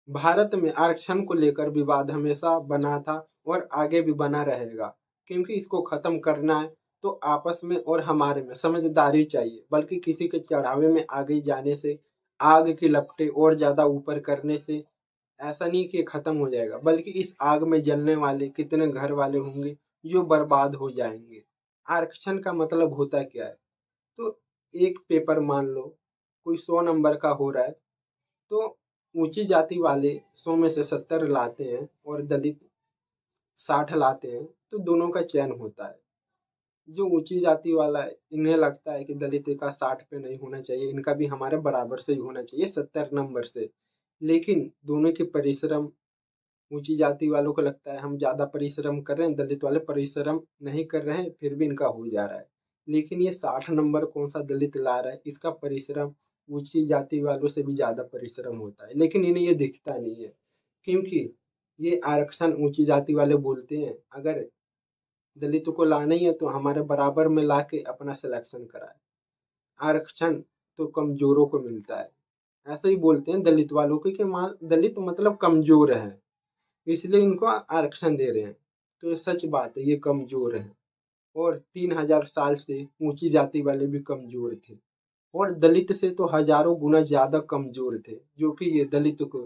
भारत में आरक्षण को लेकर विवाद हमेशा बना था और आगे भी बना रहेगा, क्योंकि इसको खत्म करना है तो आपस में और हमारे में समझदारी चाहिए, बल्कि किसी के चढ़ावे में आगे जाने से, आग की लपटें और ज्यादा ऊपर करने से ऐसा नहीं कि खत्म हो जाएगा, बल्कि इस आग में जलने वाले कितने घर वाले होंगे जो बर्बाद हो जाएंगे। आरक्षण का मतलब होता क्या है? तो एक पेपर मान लो कोई 100 नंबर का हो रहा है, तो ऊंची जाति वाले 100 में से 70 लाते हैं और दलित 60 लाते हैं, तो दोनों का चयन होता है। जो ऊंची जाति वाला है इन्हें लगता है कि दलित का 60 पे नहीं होना चाहिए, इनका भी हमारे बराबर से ही होना चाहिए 70 नंबर से। लेकिन दोनों के परिश्रम, ऊंची जाति वालों को लगता है हम ज्यादा परिश्रम कर रहे हैं, दलित वाले परिश्रम नहीं कर रहे हैं, फिर भी इनका हो जा रहा है। लेकिन ये 60 नंबर कौन सा दलित ला रहा है, इसका परिश्रम ऊंची जाति वालों से भी ज्यादा परिश्रम होता है, लेकिन इन्हें ये दिखता नहीं है। क्योंकि ये आरक्षण ऊंची जाति वाले बोलते हैं अगर दलितों को लाना ही है तो हमारे बराबर में लाके अपना सिलेक्शन कराए। आरक्षण तो कमजोरों को मिलता है, ऐसे ही बोलते हैं दलित वालों को कि मान दलित मतलब कमजोर है, इसलिए इनको आरक्षण दे रहे हैं। तो ये सच बात है, ये कमजोर है। और 3000 साल से ऊंची जाति वाले भी कमजोर थे और दलित से तो हजारों गुना ज्यादा कमजोर थे, जो कि ये दलित को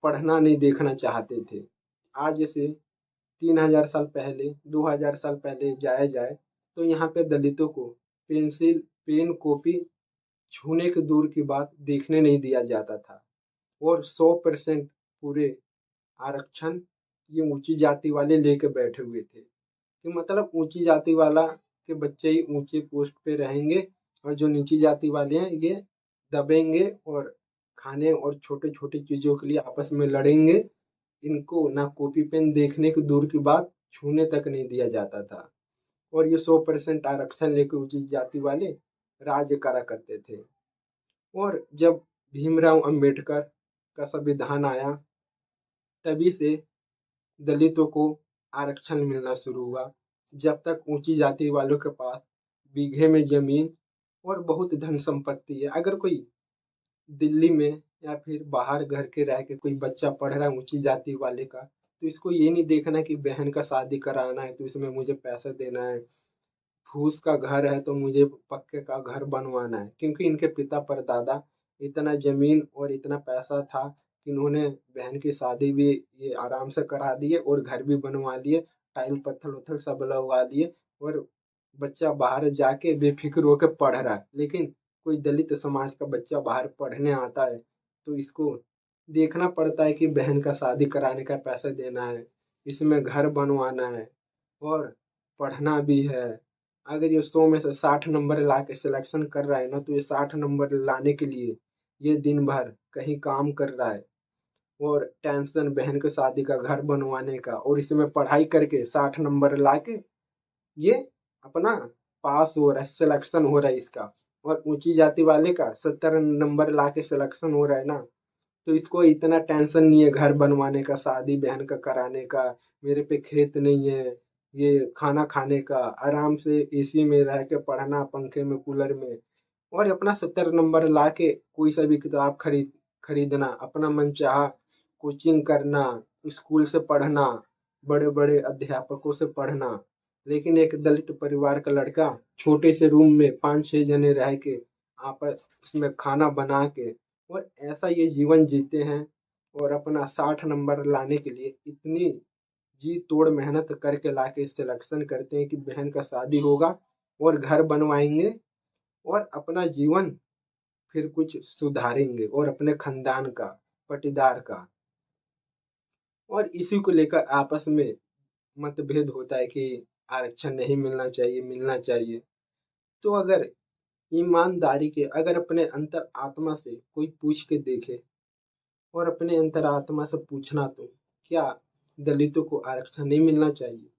पढ़ना नहीं देखना चाहते थे। आज से 3000 साल पहले, 2000 साल पहले जाया जाए तो यहाँ पे दलितों को पेंसिल पेन कॉपी छूने की दूर की बात देखने नहीं दिया जाता था। और 100% पूरे आरक्षण ये ऊंची जाति वाले लेके बैठे हुए थे कि मतलब ऊंची जाति वाला के बच्चे ही ऊंचे पोस्ट पे रहेंगे और जो नीची जाति वाले हैं ये दबेंगे और खाने और छोटे छोटे चीजों के लिए आपस में लड़ेंगे। इनको ना कॉपी पेन देखने की दूर की बात छूने तक नहीं दिया जाता था। और ये 100% आरक्षण लेके ऊंची जाति वाले राज्य करा करते थे। और जब भीमराव अंबेडकर का संविधान आया तभी से दलितों को आरक्षण मिलना शुरू हुआ। जब तक ऊंची जाति वालों के पास बीघे में जमीन और बहुत धन संपत्ति है, अगर कोई दिल्ली में या फिर बाहर घर के रह के कोई बच्चा पढ़ रहा है ऊंची जाति वाले का, तो इसको ये नहीं देखना कि बहन का शादी कराना है तो इसमें मुझे पैसा देना है, फूस का घर है तो मुझे पक्के का घर बनवाना है। क्योंकि इनके पिता परदादा इतना जमीन और इतना पैसा था कि इन्होंने बहन की शादी भी ये आराम से करा दिए और घर भी बनवा लिए, टाइल पत्थर उथल सब लगवा लिए और बच्चा बाहर जाके बेफिक्र होकर पढ़ रहा है। लेकिन कोई दलित समाज का बच्चा बाहर पढ़ने आता है तो इसको देखना पड़ता है कि बहन का शादी कराने का पैसा देना है, इसमें घर बनवाना है और पढ़ना भी है। अगर ये 100 में से 60 नंबर ला के सिलेक्शन कर रहा है ना, तो ये 60 नंबर लाने के लिए ये दिन भर कहीं काम कर रहा है और टेंशन बहन के शादी का घर बनवाने का, और इसमें पढ़ाई करके 60 नंबर लाके ये अपना पास हो रहा है, सिलेक्शन हो रहा है इसका। और ऊंची जाति वाले का 70 नंबर ला के सिलेक्शन हो रहा है ना, तो इसको इतना टेंशन नहीं है घर बनवाने का, शादी बहन का कराने का, मेरे पे खेत नहीं है, ये खाना खाने का, आराम से एसी में रह के पढ़ना, पंखे में कूलर में, और अपना 70 नंबर ला के कोई सा भी किताब खरीदना, अपना मनचाहा कोचिंग करना, स्कूल से पढ़ना, बड़े बड़े अध्यापकों से पढ़ना। लेकिन एक दलित परिवार का लड़का छोटे से रूम में 5-6 जने रह के आपस में खाना बना के और ऐसा ये जीवन जीते हैं और अपना 60 नंबर लाने के लिए इतनी जी तोड़ मेहनत करके लाके सिलेक्शन करते हैं कि बहन का शादी होगा और घर बनवाएंगे और अपना जीवन फिर कुछ सुधारेंगे और अपने खानदान का, पटीदार का। और इसी को लेकर आपस में मतभेद होता है कि आरक्षण नहीं मिलना चाहिए, मिलना चाहिए। तो अगर ईमानदारी के अगर अपने अंतर आत्मा से कोई पूछ के देखे और अपने अंतर आत्मा से पूछना, तो क्या दलितों को आरक्षण नहीं मिलना चाहिए?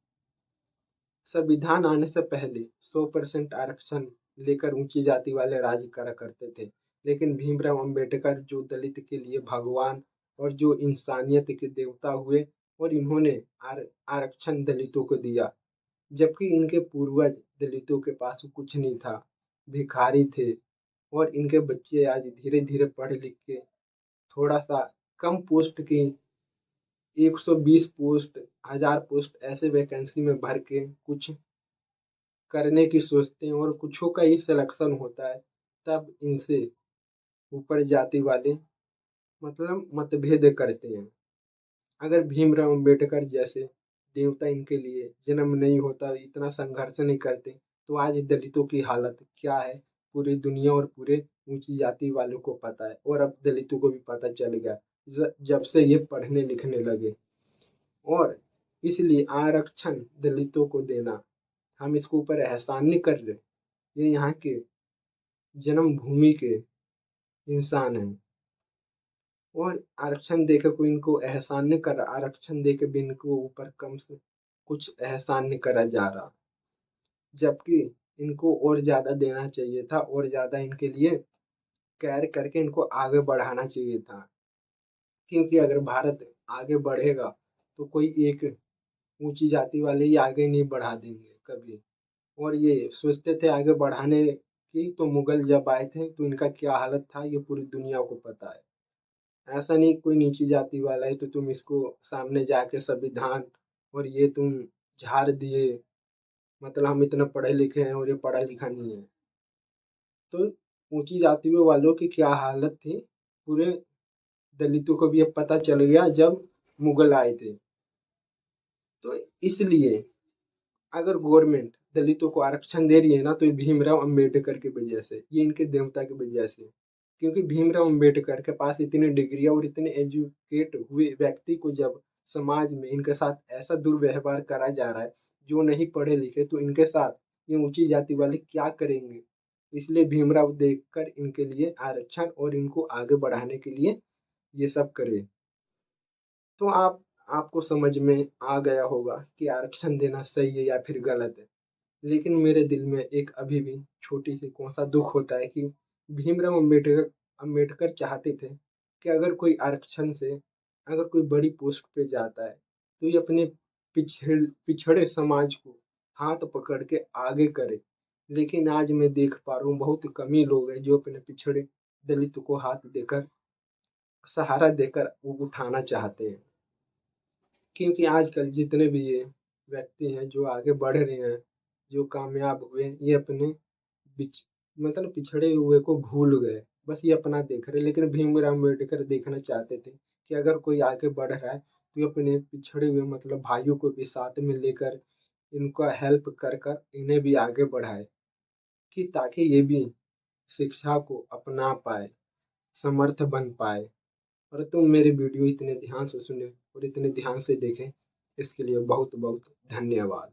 संविधान आने से पहले 100% आरक्षण लेकर ऊंची जाति वाले राज करा करते थे। लेकिन भीमराव अंबेडकर जो दलित के लिए भगवान और जो इंसानियत के देवता हुए और इन्होंने आरक्षण दलितों को दिया, जबकि इनके पूर्वज दलितों के पास कुछ नहीं था, भिखारी थे। और इनके बच्चे आज धीरे धीरे पढ़ लिख के थोड़ा सा कम पोस्ट की 120 पोस्ट, 1000 पोस्ट ऐसे वैकेंसी में भर के कुछ करने की सोचते हैं और कुछों का ही सिलेक्शन होता है, तब इनसे ऊपर जाति वाले मतलब मतभेद करते हैं। अगर भीमराव अंबेडकर जैसे देवता इनके लिए जन्म नहीं होता, इतना संघर्ष नहीं करते, तो आज दलितों की हालत क्या है पूरी दुनिया और पूरे ऊंची जाति वालों को पता है। और अब दलितों को भी पता चल गया जब से ये पढ़ने लिखने लगे। और इसलिए आरक्षण दलितों को देना, हम इसके ऊपर एहसान नहीं कर रहे, ये यहाँ के जन्मभूमि के इंसान हैं। और आरक्षण देकर कोई इनको एहसान नहीं कर रहा, आरक्षण देकर भी इनको ऊपर कम से कुछ एहसान नहीं करा जा रहा, जबकि इनको और ज्यादा देना चाहिए था और ज्यादा इनके लिए केयर करके इनको आगे बढ़ाना चाहिए था। क्योंकि अगर भारत आगे बढ़ेगा तो कोई एक ऊंची जाति वाले ही आगे नहीं बढ़ा देंगे कभी। और ये सोचते थे आगे बढ़ाने की, तो मुगल जब आए थे तो इनका क्या हालत था ये पूरी दुनिया को पता है। ऐसा नहीं कोई नीची जाति वाला है तो तुम इसको सामने जाके संविधान और ये तुम झाड़ दिए, मतलब हम इतना पढ़े लिखे हैं और ये पढ़ा लिखा नहीं है। तो ऊंची जातियों वालों की क्या हालत थी पूरे दलितों को भी अब पता चल गया जब मुगल आए थे। तो इसलिए अगर गवर्नमेंट दलितों को आरक्षण दे रही है ना, तो ये भीमराव अंबेडकर की वजह से, ये इनके देवता की वजह से। क्योंकि भीमराव अंबेडकर के पास इतनी डिग्री और इतने एजुकेट हुए व्यक्ति को जब समाज में इनके साथ ऐसा दुर्व्यवहार करा जा रहा है, जो नहीं पढ़े लिखे, तो इनके साथ ये ऊंची जाति वाले क्या करेंगे। इसलिए भीमराव देखकर इनके लिए आरक्षण और इनको आगे बढ़ाने के लिए ये सब करे। तो आपको समझ में आ गया होगा कि आरक्षण देना सही है या फिर गलत है। लेकिन मेरे दिल में एक अभी भी छोटी सी कौन सा दुख होता है कि भीमराव अंबेडकर अंबेडकर चाहते थे कि अगर कोई आरक्षण से अगर कोई बड़ी पोस्ट पे जाता है तो ये अपने पिछड़े समाज को हाथ पकड़ के आगे करे। लेकिन आज मैं देख पा रहा हूँ बहुत कम ही लोग हैं जो अपने पिछड़े दलित को हाथ देकर सहारा देकर वो उठाना चाहते हैं। क्योंकि आजकल जितने भी ये व्यक्ति हैं जो आगे बढ़ रहे हैं, जो कामयाब हुए, ये अपने बिच मतलब पिछड़े हुए को भूल गए, बस ये अपना देख रहे। लेकिन भीमराव अम्बेडकर देखना चाहते थे कि अगर कोई आगे बढ़ रहा है तो ये अपने पिछड़े हुए मतलब भाइयों को भी साथ में लेकर इनका हेल्प कर कर इन्हें भी आगे बढ़ाए, कि ताकि ये भी शिक्षा को अपना पाए, समर्थ बन पाए। और तुम मेरी वीडियो इतने ध्यान से सुने और इतने ध्यान से देखें, इसके लिए बहुत बहुत धन्यवाद।